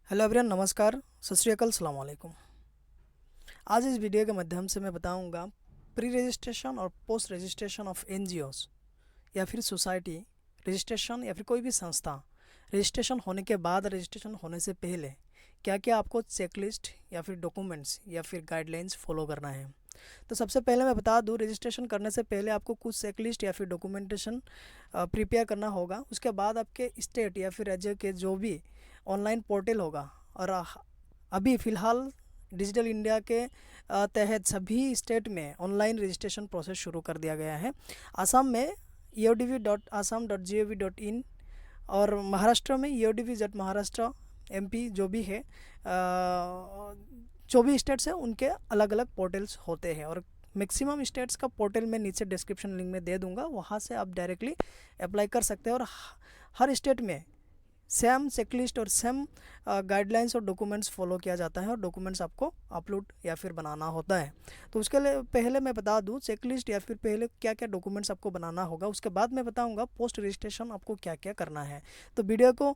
Hello everyone, नमस्कार, सत श्री अकाल, सलाम वालेकुम। आज इस वीडियो के माध्यम से मैं बताऊंगा प्री रजिस्ट्रेशन और पोस्ट रजिस्ट्रेशन ऑफ एनजीओस या फिर सोसाइटी रजिस्ट्रेशन या फिर कोई भी संस्था रजिस्ट्रेशन होने के बाद, रजिस्ट्रेशन होने से पहले क्या क्या आपको चेकलिस्ट या फिर डॉक्यूमेंट्स या फिर गाइडलाइंस फॉलो करना है। तो सबसे पहले मैं बता दूं, रजिस्ट्रेशन करने से पहले आपको कुछ चेकलिस्ट या फिर डॉक्यूमेंटेशन प्रिपेयर करना होगा। उसके बाद आपके स्टेट या फिर राज्य के जो भी ऑनलाइन पोर्टल होगा, और अभी फ़िलहाल डिजिटल इंडिया के तहत सभी स्टेट में ऑनलाइन रजिस्ट्रेशन प्रोसेस शुरू कर दिया गया है। असम में eodv.assam.gov.in और महाराष्ट्र में eodv.maharashtra एमपी जो भी है, जो भी स्टेट्स हैं उनके अलग अलग पोर्टल्स होते हैं। और मैक्सिमम स्टेट्स का पोर्टल मैं नीचे डिस्क्रिप्शन लिंक में दे दूंगा, वहाँ से आप डायरेक्टली अप्लाई कर सकते हैं। और हर स्टेट में सेम चेकलिस्ट और सेम गाइडलाइंस और डॉक्यूमेंट्स फॉलो किया जाता है, और डॉक्यूमेंट्स आपको अपलोड या फिर बनाना होता है। तो उसके लिए पहले मैं बता दूं चेकलिस्ट या फिर पहले क्या क्या डॉक्यूमेंट्स आपको बनाना होगा, उसके बाद मैं बताऊंगा पोस्ट रजिस्ट्रेशन आपको क्या क्या करना है। तो वीडियो को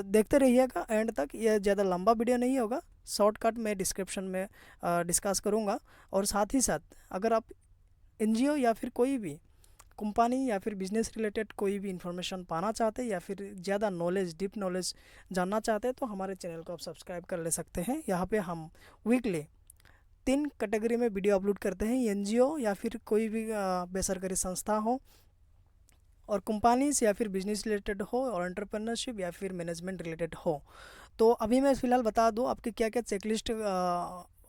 देखते रहिएगा एंड तक। ये ज़्यादा लंबा वीडियो नहीं होगा, शॉर्टकट मैं डिस्क्रिप्शन में डिस्कस करूँगा। और साथ ही साथ अगर आप एनजीओ या फिर कोई भी कंपनी या फिर बिजनेस रिलेटेड कोई भी इन्फॉर्मेशन पाना चाहते हैं या फिर ज़्यादा नॉलेज, डीप नॉलेज जानना चाहते हैं, तो हमारे चैनल को आप सब्सक्राइब कर ले सकते हैं। यहाँ पे हम वीकली 3 कैटेगरी में वीडियो अपलोड करते हैं। एनजीओ या फिर कोई भी बेसरकारी संस्था हो, और कंपनीज या फिर बिजनेस रिलेटेड हो, और एंटरप्रेन्योरशिप या फिर मैनेजमेंट रिलेटेड हो। तो अभी मैं फ़िलहाल बता दूं आपके क्या क्या चेकलिस्ट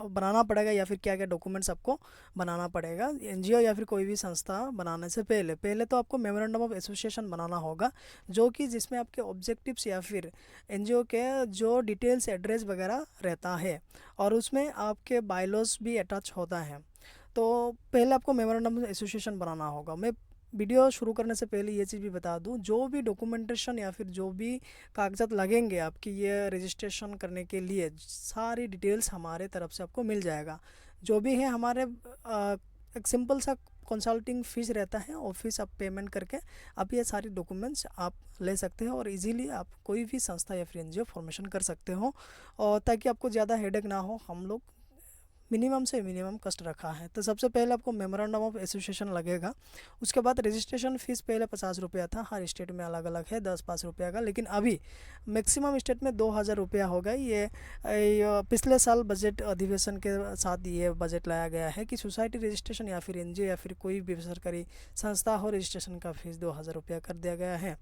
बनाना पड़ेगा या फिर क्या क्या डॉक्यूमेंट्स आपको बनाना पड़ेगा। एनजीओ या फिर कोई भी संस्था बनाने से पहले पहले तो आपको मेमोरेंडम ऑफ एसोसिएशन बनाना होगा, जो कि जिसमें आपके ऑब्जेक्टिव्स या फिर एनजीओ के जो डिटेल्स, एड्रेस वगैरह रहता है, और उसमें आपके बायलॉज भी अटैच होता है। तो पहले आपको मेमोरेंडम ऑफ एसोसिएशन बनाना होगा। मैं वीडियो शुरू करने से पहले ये चीज़ भी बता दूं, जो भी डॉक्यूमेंटेशन या फिर जो भी कागजात लगेंगे आपकी ये रजिस्ट्रेशन करने के लिए, सारी डिटेल्स हमारे तरफ से आपको मिल जाएगा। जो भी है हमारे एक सिंपल सा कंसल्टिंग फ़ीस रहता है, और फीस आप पेमेंट करके आप ये सारी डॉक्यूमेंट्स आप ले सकते हो, और इजीली आप कोई भी संस्था या फिर एनजीओ फॉर्मेशन कर सकते हो, और ताकि आपको ज़्यादा हेडेक ना हो। हम लोग मिनिमम से मिनिमम कस्ट रखा है। तो सबसे पहले आपको मेमोरेंडम ऑफ एसोसिएशन लगेगा। उसके बाद रजिस्ट्रेशन फ़ीस पहले 50 रुपया था, हर स्टेट में अलग अलग है 10-5 रुपया का, लेकिन अभी मैक्सिमम स्टेट में 2000 रुपया हो गई। ये पिछले साल बजट अधिवेशन के साथ ये बजट लाया गया है कि सोसाइटी रजिस्ट्रेशन या फिर एनजीओ या फिर कोई भी सरकारी संस्था हो, रजिस्ट्रेशन का फ़ीस 2000 रुपया कर दिया गया है।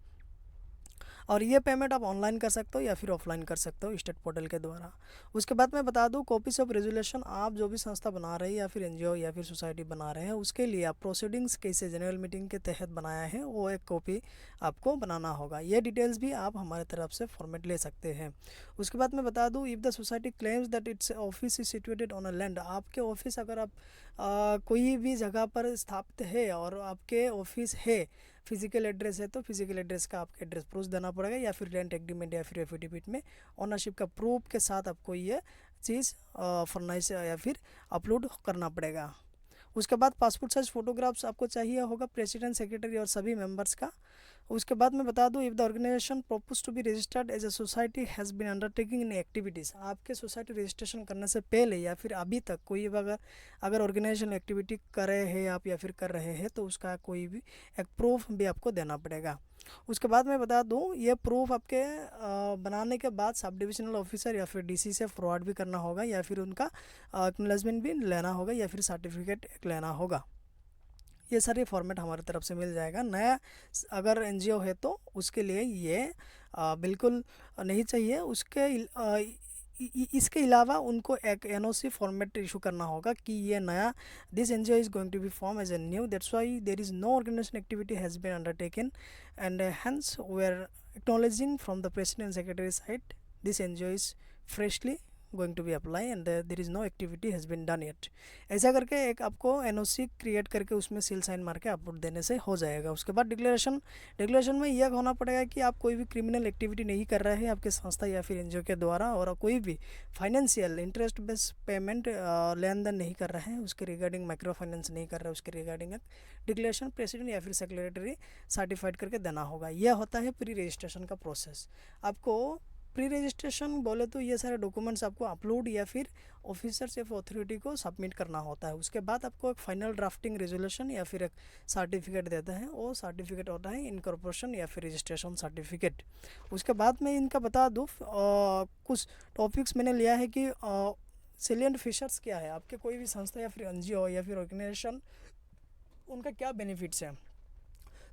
और ये पेमेंट आप ऑनलाइन कर सकते हो या फिर ऑफलाइन कर सकते हो स्टेट पोर्टल के द्वारा। उसके बाद मैं बता दूं, कॉपीज ऑफ रेजोल्यूशन आप जो भी संस्था बना रहे हैं या फिर एनजीओ या फिर सोसाइटी बना रहे हैं, उसके लिए आप प्रोसीडिंग्स कैसे जनरल मीटिंग के तहत बनाया है, वो एक कॉपी आपको बनाना होगा। ये डिटेल्स भी आप हमारे तरफ से फॉर्मेट ले सकते हैं। उसके बाद मैं बता दूँ, if the society claims that it's office is situated on a land, आपके ऑफिस अगर आप कोई भी जगह पर स्थापित है और आपके ऑफिस है, फिजिकल एड्रेस है, तो फिजिकल एड्रेस का आपको एड्रेस प्रूफ देना पड़ेगा, या फिर रेंट एग्रीमेंट या फिर एफिडेविट में ओनरशिप का प्रूफ के साथ आपको ये चीज़ फर्नाइश या फिर अपलोड करना पड़ेगा। उसके बाद पासपोर्ट साइज फ़ोटोग्राफ्स आपको चाहिए होगा, प्रेसिडेंट, सेक्रेटरी और सभी मेंबर्स का। उसके बाद मैं बता दूं, if the organisation propose to be registered as a society has been undertaking in activities, आपके सोसाइटी रजिस्ट्रेशन करने से पहले या फिर अभी तक कोई भी अगर ऑर्गेनाइजेशन एक्टिविटी कर रहे हैं आप या फिर कर रहे हैं, तो उसका कोई भी एक प्रूफ भी आपको देना पड़ेगा। उसके बाद मैं बता दूं, ये प्रूफ आपके बनाने के बाद सब डिविजनल ऑफिसर या फिर डीसी से फॉरवर्ड भी करना होगा, या फिर उनका एक्नॉलेजमेंट भी लेना होगा, या फिर सर्टिफिकेट लेना होगा। ये सारे फॉर्मेट हमारी तरफ से मिल जाएगा। नया अगर एनजीओ है तो उसके लिए ये बिल्कुल नहीं चाहिए। इसके अलावा उनको एक एनओसी फॉर्मेट इशू करना होगा कि ये नया, this NGO is going to be form as a new, that's why there is no organisation activity has been undertaken, and hence we are acknowledging from the president secretary side this NGO is freshly going to be apply and there is no activity has been done yet. ऐसा करके एक आपको NOC create करके उसमें seal sign मार के upload देने से हो जाएगा। उसके बाद डिक्लेरेशन में यह होना पड़ेगा कि आप कोई भी क्रिमिनल एक्टिविटी नहीं कर रहे हैं आपके संस्था या फिर एनजीओ के द्वारा, और कोई भी फाइनेंशियल इंटरेस्ट बेस्ड पेमेंट लेन देन नहीं कर रहे हैं, उसके रिगार्डिंग माइक्रो फाइनेंस नहीं कर रहे हैं, उसके रिगार्डिंग एक डिक्लेरेशन प्रेसिडेंट या फिर सेक्रेटरी सर्टिफाइड करके देना होगा। यह होता है प्री रजिस्ट्रेशन का प्रोसेस। आपको प्री रजिस्ट्रेशन बोले तो ये सारे डॉक्यूमेंट्स आपको अपलोड या फिर ऑफिसर्स या अथॉरिटी को सबमिट करना होता है। उसके बाद आपको एक फाइनल ड्राफ्टिंग रेजोल्यूशन या फिर एक सर्टिफिकेट देता है, वो सर्टिफिकेट होता है इनकॉर्पोरेशन या फिर रजिस्ट्रेशन सर्टिफिकेट। उसके बाद मैं इनका बता दूँ कुछ टॉपिक्स मैंने लिया है कि सेलिएंट फीचर्स क्या है, आपके कोई भी संस्था या फिर एनजीओ या फिर ऑर्गेनाइजेशन, उनका क्या बेनिफिट्स हैं।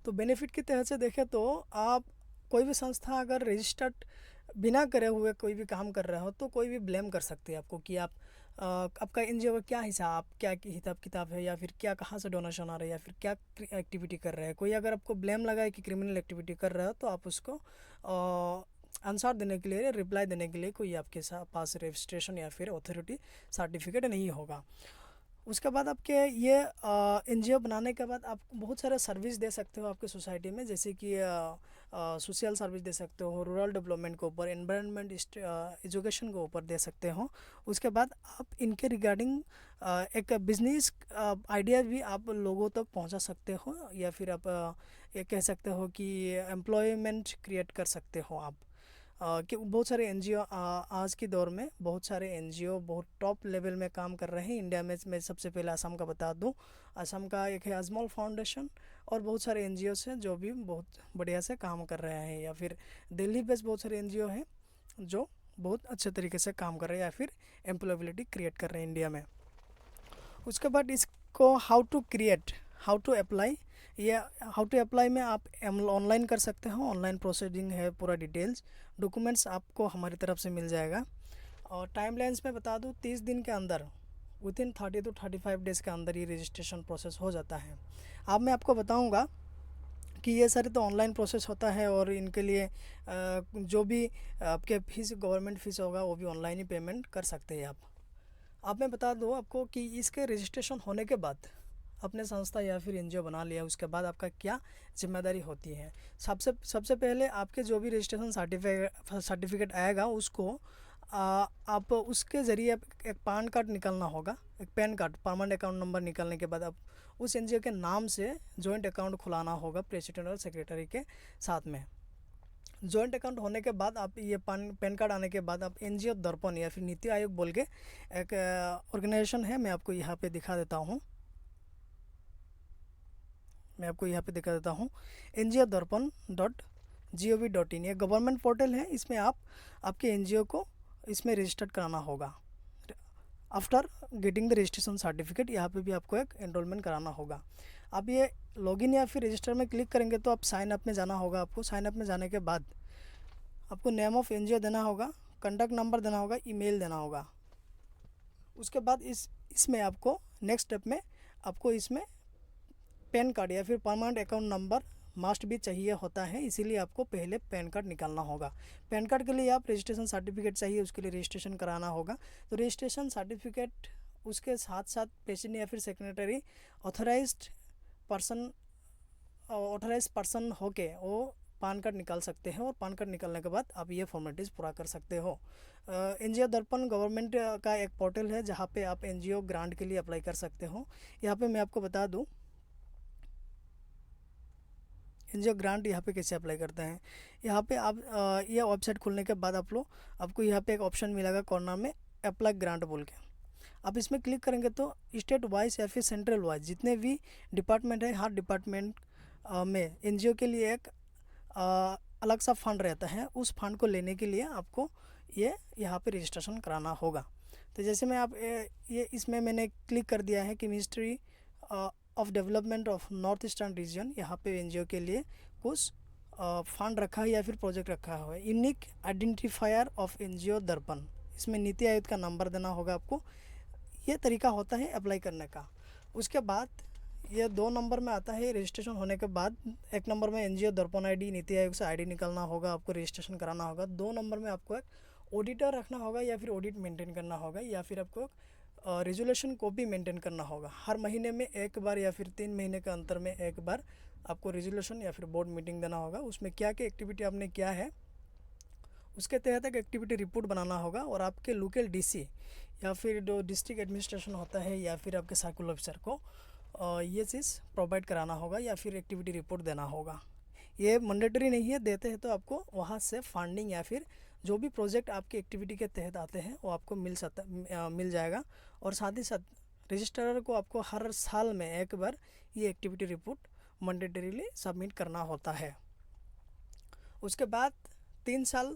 तो बेनिफिट के तहत से देखें तो आप कोई भी संस्था अगर रजिस्टर्ड बिना करे हुए कोई भी काम कर रहे हो तो कोई भी ब्लेम कर सकते हैं आपको कि आप आपका एनजीओ का क्या हिसाब, क्या हिसाब किताब है, या फिर क्या कहाँ से डोनेशन आ रहा है, या फिर क्या एक्टिविटी कर रहे हैं। कोई अगर आपको ब्लेम लगा है कि क्रिमिनल एक्टिविटी कर रहे हो तो आप उसको आंसर देने के लिए, रिप्लाई देने के लिए कोई आपके पास रजिस्ट्रेशन या फिर अथॉरिटी सर्टिफिकेट नहीं होगा। उसके बाद आपके ये एनजीओ बनाने के बाद आप बहुत सारा सर्विस दे सकते हो आपके सोसाइटी में, जैसे कि सोशल सर्विस दे सकते हो, रूरल डेवलपमेंट के ऊपर, एनवायरनमेंट, एजुकेशन के ऊपर दे सकते हो। उसके बाद आप इनके रिगार्डिंग एक बिजनेस आइडिया भी आप लोगों तक पहुंचा सकते हो, या फिर आप ये कह सकते हो कि एम्प्लॉयमेंट क्रिएट कर सकते हो आप। कि बहुत सारे एनजीओ आज के दौर में बहुत सारे एनजीओ बहुत टॉप लेवल में काम कर रहे हैं इंडिया में। मैं सबसे पहले असम का बता दूं, असम का एक है अजमल फाउंडेशन, और बहुत सारे एनजीओ हैं जो भी बहुत बढ़िया से काम कर रहे हैं, या फिर दिल्ली बेस्ड बहुत सारे एनजीओ हैं जो बहुत अच्छे तरीके से काम कर रहे हैं या फिर एम्प्लॉयबिलिटी क्रिएट कर रहे हैं इंडिया में। उसके बाद इसको हाउ टू अप्लाई, या हाउ टू अप्लाई में आप ऑनलाइन कर सकते हो। ऑनलाइन प्रोसीडिंग है, पूरा डिटेल्स डॉक्यूमेंट्स आपको हमारी तरफ से मिल जाएगा। और टाइम लाइन्स में बता दूँ, 30 दिन के अंदर, विथिन 30 to 35 डेज़ के अंदर ये रजिस्ट्रेशन प्रोसेस हो जाता है। अब मैं आपको बताऊंगा कि ये सारे तो ऑनलाइन प्रोसेस होता है, और इनके लिए जो भी आपके फीस, गवर्नमेंट फीस होगा, वो भी ऑनलाइन ही पेमेंट कर सकते हैं आप। अब मैं बता दूँ आपको कि इसके रजिस्ट्रेशन होने के बाद अपने संस्था या फिर एनजीओ बना लिया, उसके बाद आपका क्या जिम्मेदारी होती है। सबसे पहले आपके जो भी रजिस्ट्रेशन सर्टिफिकेट आएगा उसको आप उसके ज़रिए एक पैन कार्ड निकालना होगा, एक pan card, permanent account number निकालने के बाद आप उस एनजीओ के नाम से जॉइंट अकाउंट खुलाना होगा प्रेसिडेंट और सेक्रेटरी के साथ में। जॉइंट अकाउंट होने के बाद आप ये पैन कार्ड आने के बाद आप एनजीओ दर्पण या फिर नीति आयोग बोल के एक ऑर्गेनाइजेशन है, मैं आपको यहाँ पे दिखा देता हूँ। NGO darpan.gov.in, ये गवर्नमेंट पोर्टल है। इसमें आप आपके एनजीओ को इसमें रजिस्टर्ड कराना होगा। After getting the registration certificate, यहाँ पे भी आपको एक एनरोलमेंट कराना होगा। आप ये लॉगिन या फिर रजिस्टर में क्लिक करेंगे तो आप साइन अप में जाना होगा। आपको साइन अप में जाने के बाद आपको नेम ऑफ एनजीओ देना होगा, कॉन्टैक्ट नंबर देना होगा, ईमेल देना होगा। उसके बाद इसमें आपको नेक्स्ट स्टेप में आपको इसमें पैन कार्ड या फिर परमानेंट अकाउंट नंबर मस्ट भी चाहिए होता है, इसीलिए आपको पहले पैन कार्ड निकालना होगा। पैन कार्ड के लिए आप रजिस्ट्रेशन सर्टिफिकेट चाहिए, उसके लिए रजिस्ट्रेशन कराना होगा। तो रजिस्ट्रेशन सर्टिफिकेट उसके साथ साथ प्रेसिडेंट या फिर सेक्रेटरी ऑथराइज्ड पर्सन होके वो पैन कार्ड निकाल सकते हैं, और पैन कार्ड निकालने के बाद आप ये फॉर्मेलिटीज़ पूरा कर सकते हो। एनजीओ दर्पण गवर्नमेंट का एक पोर्टल है जहाँ पे आप एनजीओ ग्रांट के लिए अप्लाई कर सकते हो। यहाँ पे मैं आपको बता दूँ एनजीओ ग्रांट यहाँ पे कैसे अप्लाई करते हैं। यहाँ पे आप ये वेबसाइट खुलने के बाद आपको यहाँ पे एक ऑप्शन मिलेगा कॉर्नर में, अप्लाई ग्रांट बोल के। आप इसमें क्लिक करेंगे तो स्टेट वाइज या फिर सेंट्रल वाइज जितने भी डिपार्टमेंट है, हर डिपार्टमेंट में एनजीओ के लिए एक अलग सा फंड रहता है। उस फंड को लेने के लिए आपको ये यहाँ पे रजिस्ट्रेशन कराना होगा। तो जैसे मैं आप ये इसमें मैंने क्लिक कर दिया है कि ministry of development of north eastern region, यहाँ पे एनजीओ के लिए कुछ फंड रखा है या फिर प्रोजेक्ट रखा हुआ है। यूनिक आइडेंटिफायर ऑफ एनजीओ दर्पण, इसमें नीति आयोग का नंबर देना होगा आपको। ये तरीका होता है अप्लाई करने का। उसके बाद ये 2 नंबर में आता है रजिस्ट्रेशन होने के बाद। एक नंबर में एनजीओ दर्पण आईडी, नीति आयोग से आईडी निकालना होगा, आपको रजिस्ट्रेशन कराना होगा। 2 नंबर में आपको एक ऑडिटर रखना होगा या फिर ऑडिट मेंटेन करना होगा, या फिर आपको रेजोल्यूशन कॉपी मेंटेन करना होगा। हर महीने में एक बार या फिर 3 महीने के अंतर में एक बार आपको रेजोल्यूशन या फिर बोर्ड मीटिंग देना होगा। उसमें क्या क्या एक्टिविटी आपने किया है उसके तहत एक एक्टिविटी रिपोर्ट बनाना होगा, और आपके लोकल डीसी या फिर जो डिस्ट्रिक्ट एडमिनिस्ट्रेशन होता है या फिर आपके सर्कुलर ऑफिसर को ये चीज़ प्रोवाइड कराना होगा या फिर एक्टिविटी रिपोर्ट देना होगा। ये मैंडेटरी नहीं है, देते हैं तो आपको वहाँ से फंडिंग या फिर जो भी प्रोजेक्ट आपकी एक्टिविटी के तहत आते हैं वो आपको मिल जाएगा। और साथ ही साथ रजिस्ट्रार को आपको हर साल में एक बार ये एक्टिविटी रिपोर्ट मैंडेटरीली सबमिट करना होता है। उसके बाद 3 साल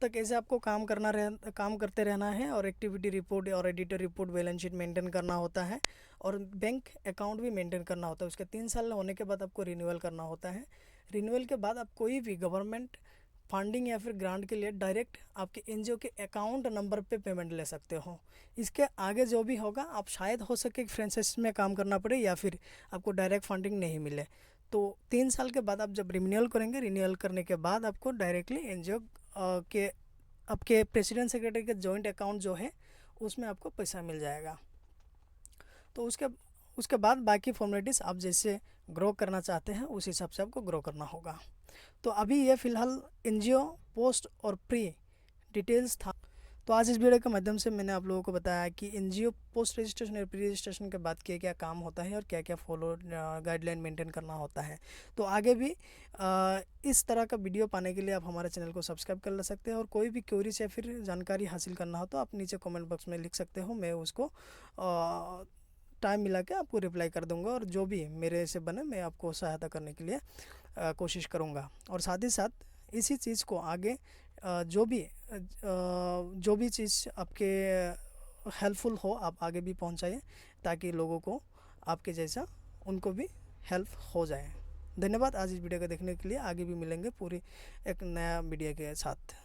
तक ऐसे आपको काम करते रहना है और एक्टिविटी रिपोर्ट और editor report balance sheet maintain करना होता है और बैंक अकाउंट भी मेंटेन करना होता है। उसके 3 साल होने के बाद आपको रिन्यूअल करना होता है। रिन्यूअल के बाद आप कोई भी गवर्नमेंट फंडिंग या फिर ग्रांट के लिए डायरेक्ट आपके एनजीओ के अकाउंट नंबर पे पेमेंट ले सकते हो। इसके आगे जो भी होगा आप शायद हो सके फ्रेंचाइजी में काम करना पड़े या फिर आपको डायरेक्ट फंडिंग नहीं मिले। तो 3 साल के बाद आप जब रिन्यूअल करेंगे, रिन्यूअल करने के बाद आपको डायरेक्टली एनजीओ के आपके प्रेसिडेंट सेक्रेटरी के जॉइंट अकाउंट जो है उसमें आपको पैसा मिल जाएगा। तो उसके बाद बाकी फॉर्मेलिटीज़ आप जैसे ग्रो करना चाहते हैं उस हिसाब से आपको ग्रो करना होगा। तो अभी ये फ़िलहाल एनजीओ पोस्ट और प्री डिटेल्स था। तो आज इस वीडियो के माध्यम से मैंने आप लोगों को बताया कि एनजीओ पोस्ट रजिस्ट्रेशन और प्री रजिस्ट्रेशन के बाद क्या क्या काम होता है और क्या क्या फॉलो गाइडलाइन मेंटेन करना होता है। तो आगे भी इस तरह का वीडियो पाने के लिए आप हमारे चैनल को सब्सक्राइब कर ले सकते हैं और कोई भी क्वेरीज या फिर जानकारी हासिल करना हो तो आप नीचे कमेंट बॉक्स में लिख सकते हो। मैं उसको टाइम मिला के आपको रिप्लाई कर दूंगा और जो भी मेरे से बने मैं आपको सहायता करने के लिए कोशिश करूंगा। और साथ ही साथ इसी चीज़ को आगे जो भी चीज़ आपके हेल्पफुल हो आप आगे भी पहुंचाएं ताकि लोगों को आपके जैसा उनको भी हेल्प हो जाए। धन्यवाद आज इस वीडियो को देखने के लिए। आगे भी मिलेंगे पूरी एक नया वीडियो के साथ।